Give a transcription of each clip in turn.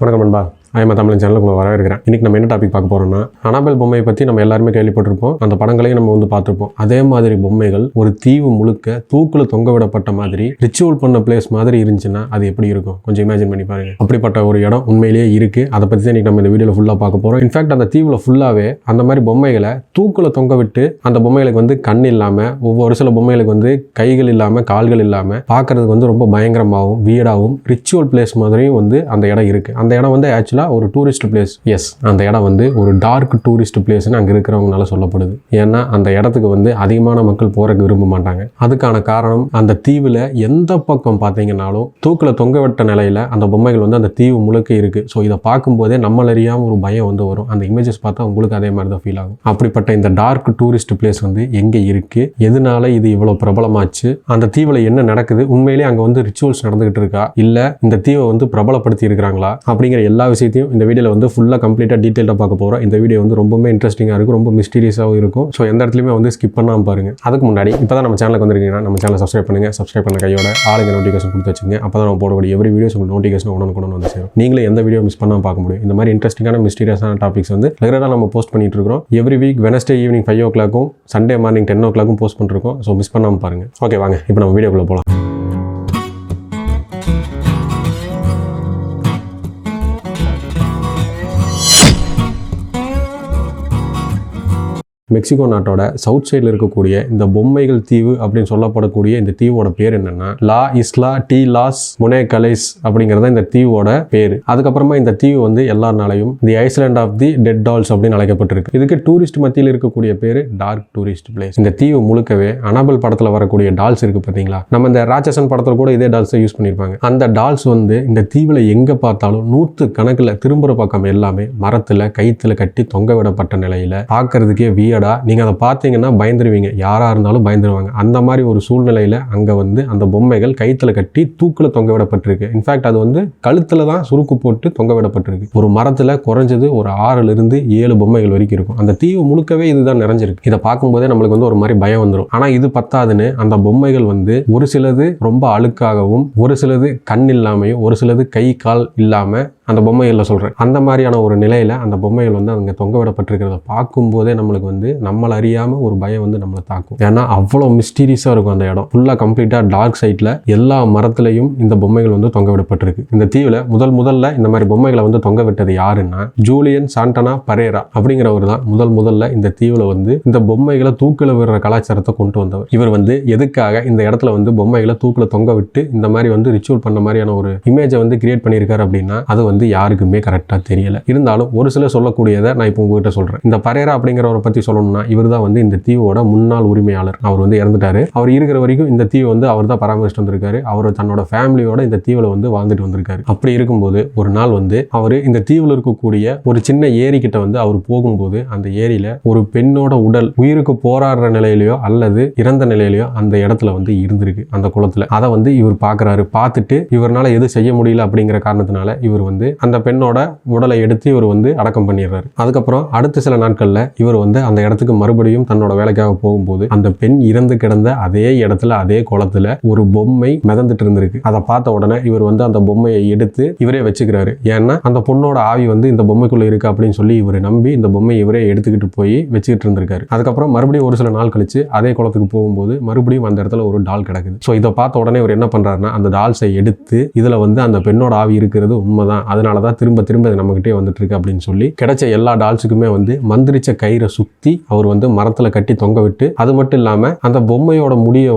வணக்கம் நண்பா. ஐஎம்ஏ தமிழ் சேனலுக்கு உங்களை வரவேற்கிறேன். இன்றைக்கி நம்ம என்ன டாபிக் பார்க்க போகிறோம்னா, அனாபெல் பொம்மையை பற்றி நம்ம எல்லாருமே கேள்விப்பட்டிருப்போம். அந்த படங்களையும் நம்ம பார்த்துருப்போம். அதே மாதிரி பொம்மைகள் ஒரு தீவு முழுக்க தூக்கில் தொங்க விடப்பட்ட மாதிரி ரிச்சுவல் பண்ண பிளேஸ் மாதிரி இருந்துச்சுன்னா அது எப்படி இருக்கும்? கொஞ்சம் இமேஜின் பண்ணி பாருங்க. அப்படிப்பட்ட ஒரு இடம் உண்மையிலேயே இருக்குது. அதை பற்றி தான் இன்றைக்கி நம்ம இந்த வீடியோவில் ஃபுல்லாக பார்க்க போகிறோம். இன்ஃபேக்ட் அந்த தீவில் ஃபுல்லாகவே அந்த மாதிரி பொம்மைகளை தூக்கில் தொங்க விட்டு அந்த பொம்மைகளுக்கு கண் இல்லாமல், ஒவ்வொரு சில பொம்மைகளுக்கு கைகள் இல்லாமல் கால்கள் இல்லாமல் பார்க்கறதுக்கு ரொம்ப பயங்கரமாகவும் வீடாகவும் ரிச்சுவல் பிளேஸ் மாதிரியும் அந்த இடம் இருக்குது. அந்த இடம் ஆக்சுவலாக ஒரு டூரிஸ்ட் பிளேஸ். எஸ், அந்த இடம் ஒரு டார்க் டூரிஸ்ட் பிளேஸ்னு அங்கே இருக்கிறவங்களால சொல்லப்படுது. ஏன்னா அந்த இடத்துக்கு அதிகமான மக்கள் போறதுக்கு விரும்ப மாட்டாங்க. அதுக்கான காரணம், அந்த தீவில் எந்த பக்கம் பார்த்தீங்கன்னாலும் தூக்கில் தொங்க விட்ட நிலையில் அந்த பொம்மைகள் அந்த தீவு முழுக்க இருக்கு. ஸோ இதை பார்க்கும்போதே நம்மளறியாமல் ஒரு பயம் வரும். அந்த இமேஜஸ் பார்த்தா உங்களுக்கு அதே மாதிரி தான் ஃபீல் ஆகும். அப்படிப்பட்ட இந்த டார்க் டூரிஸ்ட் பிளேஸ் எங்கே இருக்கு, எதனால இது இவ்வளோ பிரபலமாச்சு, அந்த தீவில் என்ன நடக்குது, உண்மையிலேயே அங்கே ரிச்சுவல்ஸ் நடந்துகிட்டு இருக்கா, இல்லை இந்த தீவை பிரபலப்படுத்தி இருக்கிறாங்களா அப்படிங்கிற எல்லா விஷயத்தையும் இந்த வீடியோவில் ஃபுல்லாக கம்ப்ளீட்டாக டீட்டெயிலாக பார்க்க போகிறோம். இந்த வீடியோ ரொம்பவே இன்ட்ரெஸ்டிங்காக இருக்கும், ரொம்ப மிஸ்டீரியஸாகவும் இருக்கும். ஸோ எந்த இடத்துலையுமே ஸ்கிப் பண்ணாமல் பாருங்க. அதுக்கு முன்னாடி இப்போ தான் நம்ம சேனலுக்கு வந்திருக்கீங்கன்னா நம்ம சேனலை சப்ஸ்கிரைப் பண்ணுங்கள். சப்ஸ்கிரைப் பண்ண கையோட ஆளுங்க நோட்டிஃபிகேஷன் கொடுத்து வச்சுங்க. அப்போ தான் நம்ம போடக்கூடிய எவ்ரி வீடியோஸ் உங்களுக்கு நோட்டிஃபிகேஷன் உடனே சேரும். நீங்களே எந்த வீடியோ மிஸ் பண்ணாமல் பார்க்க முடியும். இந்த மாதிரி இன்ட்ரெஸ்டிங்கான மிஸ்டீரியஸான டாபிக்ஸ் ரெகுலராக நம்ம போஸ்ட் பண்ணிட்டு இருக்கோம். Every week Wednesday evening 5 o'clock Sunday morning 10 o'clock post பண்ணிருக்கோம். ஸோ மிஸ் பண்ணாமல் பாருங்கள். ஓகே, வாங்க இப்போ நம்ம வீடியோக்குள்ளே போகலாம். மெக்சிகோ நாட்டோட சவுத் சைடில் இருக்கக்கூடிய இந்த பொம்மைகள் தீவு அப்படின்னு சொல்லப்படக்கூடிய இந்த தீவோட பேர் என்னன்னா லா இஸ்லா டி லாஸ் முனேகலைஸ் அப்படிங்கிறத இந்த தீவோட பேர். அதுக்கப்புறமா இந்த தீவு எல்லாருனாலையும் the island of the dead dolls அப்படின்னு அழைக்கப்பட்டிருக்கு. இதுக்கு டூரிஸ்ட் மத்தியில் இருக்கக்கூடிய பேரு டார்க் டூரிஸ்ட் பிளேஸ். இந்த தீவு முழுக்கவே அனாபெல் படத்துல வரக்கூடிய டால்ஸ் இருக்கு பாத்தீங்களா, நம்ம இந்த ராட்சசன் படத்துல கூட இதே டால்ஸ் யூஸ் பண்ணிருப்பாங்க. அந்த டால்ஸ் இந்த தீவுல எங்க பார்த்தாலும் 100 கணக்குல திரும்புற பக்கம் எல்லாமே மரத்துல கைத்துல கட்டி தொங்க விடப்பட்ட நிலையில பார்க்கறதுக்கே நீங்க அதை பார்த்தீங்கன்னா பயந்துருவீங்க. யாரா இருந்தாலும் பயந்துருவாங்க. அந்த மாதிரி ஒரு சூழ்நிலையில அங்க அந்த பொம்மைகள் கைத்துல கட்டி தூக்குல தொங்க விடப்பட்டிருக்கு. இன்ஃபேக்ட் அது கழுத்துல தான் சுருக்கு போட்டு தொங்க விடப்பட்டிருக்கு. ஒரு மரத்துல குறைஞ்சது ஒரு 6 இருந்து 7 பொம்மைகள் வரைக்கும் இருக்கும். அந்த தீவு முழுக்கவே இதுதான் நிறைஞ்சிருக்கு. இதை பார்க்கும்போதே நம்மளுக்கு ஒரு மாதிரி பயம் வந்துடும். ஆனா இது பத்தாதுன்னு அந்த பொம்மைகள் ஒரு சிலது ரொம்ப அழுக்காகவும், ஒரு சிலது கண் இல்லாமையும், ஒரு சிலது கை கால் இல்லாம அந்த பொம்மைகள்ல சொல்றேன். அந்த மாதிரியான ஒரு நிலையில அந்த பொம்மைகள் அங்க தொங்க விடப்பட்டிருக்கிறத பார்க்கும்போதே நம்மளுக்கு நம்மள அறியாம ஒரு பயம் நம்மளை தாக்கும். ஏன்னா அவ்வளவு மிஸ்டீரியஸா இருக்கும் அந்த இடம். ஃபுல்லா கம்ப்ளீட்டா டார்க் சைட்ல எல்லா மரத்திலையும் இந்த பொம்மைகள் தொங்க விடப்பட்டிருக்கு. இந்த தீவுல முதல்ல இந்த மாதிரி பொம்மைகளை தொங்க விட்டது யாருன்னா ஜூலியன் சாண்டனா பரேரா அப்படிங்கிறவர் தான் முதல்ல இந்த தீவுல இந்த பொம்மைகளை தூக்கில விடுற கலாச்சாரத்தை கொண்டு வந்தவர். இவர் எதுக்காக இந்த இடத்துல பொம்மைகளை தூக்கில தொங்க விட்டு இந்த மாதிரி ரிச்சுவல் பண்ண மாதிரியான ஒரு இமேஜை கிரியேட் பண்ணியிருக்காரு அப்படின்னா அது யாருக்குமே கரெக்டா தெரியல. இருந்தாலும் ஒரு சில சொல்லக்கூடியதை நான் இப்போ உங்ககிட்ட சொல்றேன். இந்த பரேரா அப்படிங்கிறவரை பத்தி சொல்லணும்னா இவர் தான் இந்த தீவோட முன்னாள் உரிமையாளர். அவர் இறந்துட்டாரு. அவர் இருக்கிற வரைக்கும் இந்த தீவு அவர் தான் பராமரிச்சுட்டு வந்திருக்காரு. அவர் தன்னோட ஃபேமிலியோட இந்த தீவுல வாழ்ந்துட்டு வந்திருக்காரு. அப்படி இருக்கும்போது ஒரு நாள் அவர் இந்த தீவுல இருக்கக்கூடிய ஒரு சின்ன ஏரி கிட்ட அவர் போகும்போது அந்த ஏரியில ஒரு பெண்ணோட உடல் உயிருக்கு போராடுற நிலையிலயோ அல்லது இறந்த நிலையிலயோ அந்த இடத்துல இருந்திருக்கு. அந்த குளத்துல அதை இவர் பாக்குறாரு. பார்த்துட்டு இவரால் எது செய்ய முடியல அப்படிங்கிற காரணத்தினால இவர் அந்த பெண்ணோட உடலை எடுத்து இவர் அடக்கம் பண்ணிடுறாரு. அதுக்கப்புறம் அடுத்த சில நாட்கள்ல இவர் அந்த இடத்துக்கு மறுபடியும் தன்னோட வேலைக்காக போகும்போது அந்த பெண் இறந்து கிடந்த அதே இடத்துல அதே குளத்துல ஒரு பொம்மை மிதந்துட்டு இருந்திருக்கு. அதை பார்த்த உடனே இவர் அந்த பொம்மையை எடுத்து இவரே வச்சுக்கிறாரு. ஏன்னா அந்த பொண்ணோட ஆவி இந்த பொம்மைக்குள்ள இருக்கு அப்படின்னு சொல்லி இவர் நம்பி இந்த பொம்மையை இவரே எடுத்துக்கிட்டு போய் வச்சுக்கிட்டு இருந்திருக்காரு. அதுக்கப்புறம் மறுபடியும் ஒரு சில நாள் கழிச்சு அதே குளத்துக்கு போகும்போது மறுபடியும் அந்த இடத்துல ஒரு டால் கிடக்குது. ஸோ இதை பார்த்த உடனே இவர் என்ன பண்றாருன்னா அந்த டால்ஸை எடுத்து இதுல அந்த பெண்ணோட ஆவி இருக்கிறது உண்மைதான், அதனாலதான் திரும்ப நம்மகிட்டே வந்துட்டு இருக்கு அப்படின்னு சொல்லி கிடைச்ச எல்லா டால்ஸுக்குமே மந்திரிச்ச கயிறை சுத்தி அவர் மரத்துல கட்டி தொங்க விட்டு, அது மட்டும் இல்லாம அந்த பொம்மையோட முடிய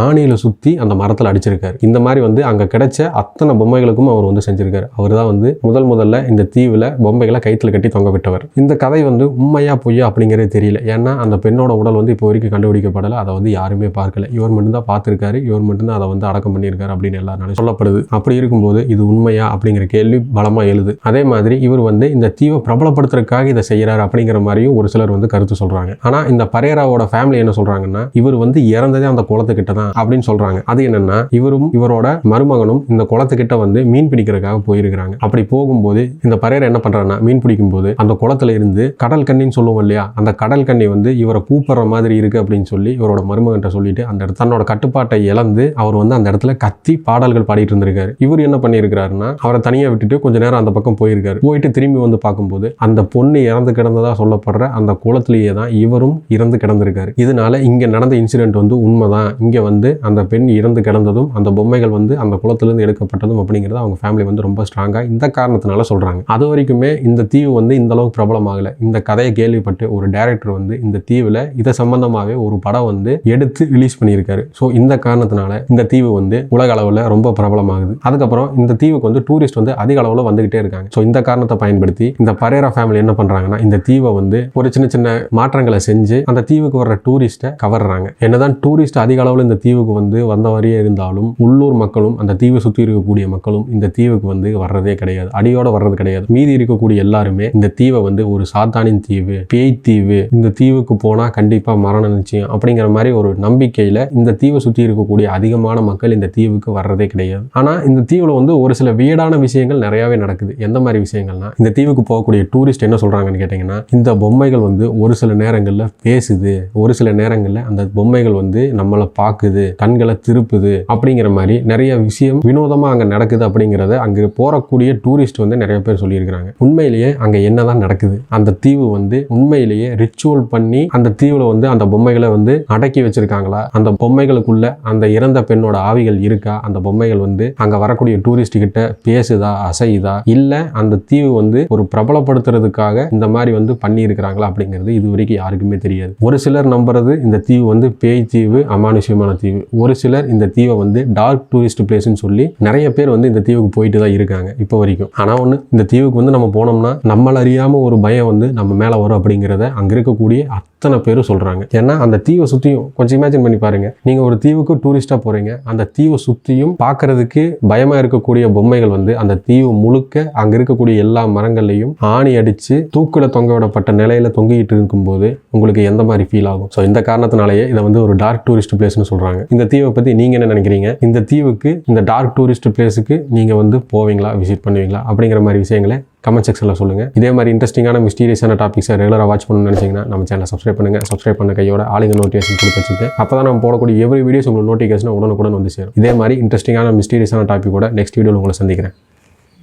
ஆணியில சுத்தி அந்த மரத்துல அடிச்சிருக்காரு. இந்த மாதிரி அங்க கிடைச்ச அத்தனை பொம்மைகளுக்கும் அவர் செஞ்சிருக்காரு. அவர் தான் முதல்ல இந்த தீவுல பொம்மைகளை கைத்துல கட்டி தொங்க விட்டவர். இந்த கதை உண்மையா பொய்யா அப்படிங்கிறது தெரியல. ஏன்னா அந்த பெண்ணோட உடல் இப்போ வரைக்கும் கண்டுபிடிக்கப்படல. அதை யாருமே பார்க்கல. இவர் மட்டும்தான் பார்த்திருக்காரு. இவர் மட்டும்தான் அதை அடக்கம் பண்ணியிருக்காரு அப்படின்னு எல்லாரும் சொல்லப்படுது. அப்படி இருக்கும்போது இது உண்மையா அப்படிங்கிற கேள்வி பலமா எழுது. அதே மாதிரி இவர் இந்த தீவை பிரபலப்படுத்துறதுக்காக இதை செய்யறாரு அப்படிங்கிற மாதிரியும் ஒரு சிலர் கருத்து டூரிஸ்ட் சொல்றாங்க. ஆனா இந்த பரேராவோட ஃபேமிலி என்ன சொல்றாங்கன்னா இவர் வந்து இறந்ததே அந்த குளத்துக்கிட்ட தான் அப்படின்னு சொல்றாங்க. அது என்னன்னா இவரும் இவரோட மருமகனும் இந்த குளத்துக்கிட்ட வந்து மீன் பிடிக்கிறதுக்காக போயிருக்கிறாங்க. அப்படி போகும்போது இந்த பரேரா என்ன பண்றாங்கன்னா மீன் பிடிக்கும் போது அந்த குளத்துல இருந்து கடல் கண்ணின்னு சொல்லுவோம் இல்லையா, அந்த கடல் கண்ணி வந்து இவரை கூப்பிடுற மாதிரி இருக்கு அப்படின்னு சொல்லி இவரோட மருமகன்ட்ட சொல்லிட்டு அந்த இடத்துல தன்னோட கட்டுப்பாட்டை இழந்து அவர் வந்து அந்த இடத்துல கத்தி பாடல்கள் பாடிட்டு இருந்திருக்காரு. இவர் என்ன பண்ணியிருக்கிறாருன்னா அவரை தனியா விட்டுட்டு கொஞ்ச நேரம் அந்த பக்கம் போயிருக்காரு. போயிட்டு திரும்பி வந்து பார்க்கும்போது அந்த பொண்ணு இறந்து கிடந்ததா சொல்லப்படுற அந்த குளத்திலேயே தான் இவரும் இறந்து கிடந்திருக்காரு. இதனால இங்க நடந்த இன்சிடென்ட் வந்து உண்மைதான், இங்க வந்து அந்த பெண் இறந்து கிடந்ததும் அந்த பொம்மைகள் வந்து அந்த குளத்திலிருந்து எடுக்கப்பட்டதும் அப்படிங்கிறது அவங்க ஃபேமிலி வந்து ரொம்ப ஸ்ட்ராங்கா இந்த காரணத்தினால சொல்றாங்க. அது வரைக்குமே இந்த தீவு வந்து இந்த அளவுக்கு பிரபலமாகல. இந்த கதையை கேள்விப்பட்டு ஒரு டைரக்டர் வந்து இந்த தீவுல இதை சம்பந்தமாவே ஒரு படம் வந்து எடுத்து ரிலீஸ் பண்ணியிருக்காரு. ஸோ இந்த காரணத்தினால இந்த தீவு வந்து உலக அளவில் ரொம்ப பிரபலமாகுது. அதுக்கப்புறம் இந்த தீவுக்கு வந்து டூரிஸ்ட் வந்து அதிக அளவில் வந்துகிட்டே இருக்காங்க. ஸோ இந்த காரணத்தை பயன்படுத்தி இந்த பரேரா ஃபேமிலி என்ன பண்றாங்கன்னா இந்த தீவை வந்து ஒரு சின்ன சின்ன மாற்றங்களை செஞ்சு அந்த தீவுக்கு வர்ற டூரிஸ்ட்டை கவர்றாங்க. என்னதான் டூரிஸ்ட் அதிக அளவில் இந்த தீவுக்கு வந்து வந்த வரையே இருந்தாலும் உள்ளூர் மக்களும் அந்த தீவை சுற்றி இருக்கக்கூடிய மக்களும் இந்த தீவுக்கு வந்து வர்றதே கிடையாது, அடியோட வர்றது கிடையாது. மீதி இருக்கக்கூடிய எல்லாருமே இந்த தீவை வந்து ஒரு சாத்தானின் தீவு, பேய் தீவு, இந்த தீவுக்கு போனா கண்டிப்பா மரணம் நிச்சயம் அப்படிங்கிற மாதிரி ஒரு நம்பிக்கையில இந்த தீவை சுற்றி இருக்கக்கூடிய அதிகமான மக்கள் இந்த தீவுக்கு வர்றதே கிடையாது. ஆனா இந்த தீவுல வந்து ஒரு சில வியடான விஷயங்கள் நிறையவே நடக்குது. எந்த மாதிரி விஷயங்கள்னா இந்த தீவுக்கு போகக்கூடிய டூரிஸ்ட் என்ன சொல்றாங்கன்னு கேட்டீங்கன்னா இந்த பொம்மைகள் வந்து ஒரு சில நேரங்கள்ல பேசுது, ஒரு சில நேரங்கள்ல அந்த பொம்மைகள் வந்து நம்மளை பார்க்குது, கண்களை திருப்புது அப்படிங்கிற மாதிரி நிறைய விஷயம் வினோதமா அங்க நடக்குது அப்படிங்கிறத அங்க போறக்கூடிய டூரிஸ்ட் வந்து நிறைய பேர் சொல்லியிருக்கிறாங்க. உண்மையிலேயே அங்க என்னதான் நடக்குது, அந்த தீவு வந்து உண்மையிலேயே ரிச்சுவல் பண்ணி அந்த தீவுல வந்து அந்த பொம்மைகளை வந்து அடக்கி வச்சிருக்காங்களா, அந்த பொம்மைகளுக்குள்ள அந்த இறந்த பெண்ணோட ஆவிகள் இருக்கா, அந்த பொம்மைகள் வந்து அங்க வரக்கூடிய டூரிஸ்ட் கிட்ட பேசுதா, அசையுதா, இல்ல அந்த தீவு வந்து ஒரு பிரபலப்படுத்துறதுக்காக இந்த மாதிரி வந்து பண்ணி இருக்கிறாங்களா அப்படிங்கிறது இது வரைக்கும் யாருக்குமே தெரியாது. ஒரு சிலர் நம்புறது இந்த தீவு வந்து பேய் தீவு, அமானுஷ்யமான தீவு. ஒரு சிலர் இந்த தீவை வந்து டார்க் டூரிஸ்ட் பிளேஸ்ன்னு சொல்லி நிறைய பேர் வந்து இந்த தீவுக்கு போயிட்டு தான் இருக்காங்க இப்போ வரைக்கும். ஆனா ஒண்ணு, இந்த தீவுக்கு வந்து நம்ம போனோம்னா நம்மள அறியாம ஒரு பயம் வந்து நம்ம மேல வரும் அப்படிங்கிறத அங்க இருக்கக்கூடிய அத்தனை பேரும் சொல்றாங்க. ஏன்னா அந்த தீவை சுத்தியும் கொஞ்சம் இமேஜின் பண்ணி பாருங்க, நீங்க ஒரு தீவுக்கு டூரிஸ்டா போறீங்க, அந்த தீவை சுத்தியும் பார்க்கறதுக்கு பயமா இருக்கக்கூடிய பொம்மைகள் வந்து அந்த தீவு முழுக்க அங்க இருக்கக்கூடிய எல்லா மரங்கள்லையும் ஆணி அடிச்சு தூக்குல தொங்க விடப்பட்ட நிலையில தொங்கிட்டு இருக்கும்போது உங்களுக்கு எந்த மாதிரி ஃபீல் ஆகும்? ஸோ இந்த காரணத்தினாலேயே இதை வந்து ஒரு டார்க் டூரிஸ்ட் பிளேஸ்னு சொல்றாங்க. இந்த தீவை பத்தி நீங்க என்ன நினைக்கிறீங்க? இந்த தீவுக்கு, இந்த டார்க் டூரிஸ்ட் பிளேஸுக்கு நீங்க வந்து போவீங்களா, விசிட் பண்ணுவீங்களா அப்படிங்கிற மாதிரி விஷயங்களை கமெண்ட் செக்ஷனில் சொல்லுங்கள். இதே மாதிரி இன்ட்ரெஸ்டிங்கான மிஸ்டீரியஸான டாபிக்ஸை ரெகுலராக வாட்ச் பண்ணணும்னு நினச்சிங்கன்னா நம்ம சேனலை சப்ஸ்கிரைப் பண்ணுங்கள். சப்ஸ்கிரைப் பண்ண கையோட ஆளுங்க நோட்டிஃபிகேஷன் கொடுத்து வச்சுட்டு அப்போ தான் நம்ம போடக்கூடிய எவ்ரி வீடியோஸ் உங்களுக்கு நோட்டிஃபிகேஷன் உடனுக்குடன் வந்து சேரும். இதே மாதிரி இன்ட்ரெஸ்டிங்கான மிஸ்டீரியஸான டாப்பிக்கோட நெக்ஸ்ட் வீடியோவில் உங்களை சந்திக்கிறேன்.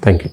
தேங்க்யூ.